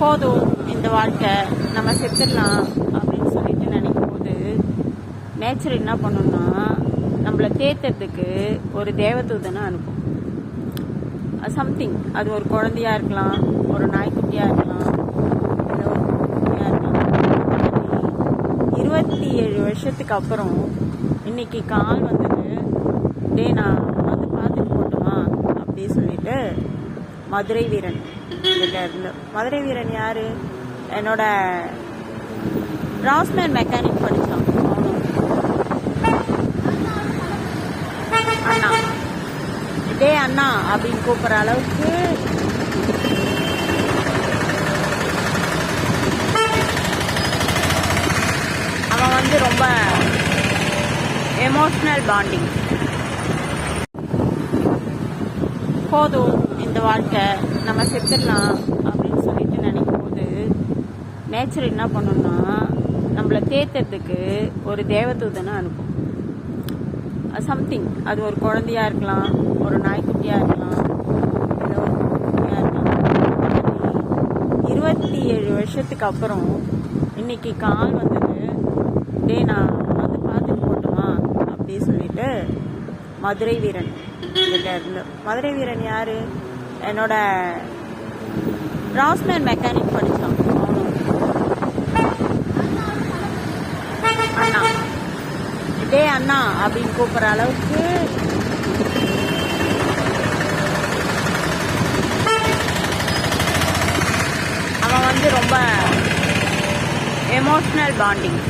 போதும் இந்த வாழ்க்கை நம்ம செத்துடலாம் அப்படின்னு சொல்லிட்டு நினைக்கும் போது நேச்சர் என்ன பண்ணுன்னா நம்மளை தேத்துறதுக்கு ஒரு தேவதூதனை அனுப்பும். சம்திங், அது ஒரு குழந்தையா இருக்கலாம், ஒரு நாய்க்குட்டியா இருக்கலாம், இல்லை ஒரு குட்டியா இருக்கலாம். 27 வருஷத்துக்கு அப்புறம் இன்னைக்கு கால் வந்தது, டே நான் வந்து பார்த்துட்டு போட்டுமா அப்படி சொல்லிட்டு மதுரை வீரன் கிட்ட இருந்து. மதுரை வீரன் யாரு? என்னோட ராஸ்மேன் மெக்கானிக் படிச்சான் அண்ணா, டே அண்ணா அப்படின்னு கூப்பிட்ற அளவுக்கு அவன் வந்து ரொம்ப எமோஷனல் பாண்டிங். போதும் இந்த வாழ்க்கை நம்ம செத்துடலாம் அப்படின்னு சொல்லிட்டு நினைக்கும் போது நேச்சர் என்ன பண்ணுன்னா நம்மளை தேத்துறதுக்கு ஒரு தேவதூதனை அனுப்பும். சம்திங், அது ஒரு குழந்தையா இருக்கலாம், ஒரு நாய்க்குட்டியா இருக்கலாம், இல்லை ஒரு குட்டியா இருக்கலாம். 27 வருஷத்துக்கு அப்புறம் இன்னைக்கு கால் வந்தது, டே நான் வந்து பார்த்துட்டு போட்டுமா அப்படி சொல்லிட்டு மதுரை வீரன் கிட்ட இருந்து. மதுரை வீரன் யாரு? என்னோட ராஸ்மேன் மெக்கானிக் படிச்சான் அண்ணா, டே அண்ணா அப்படின்னு கூப்பிட்ற அளவுக்கு அவன் வந்து ரொம்ப எமோஷனல் பாண்டிங்.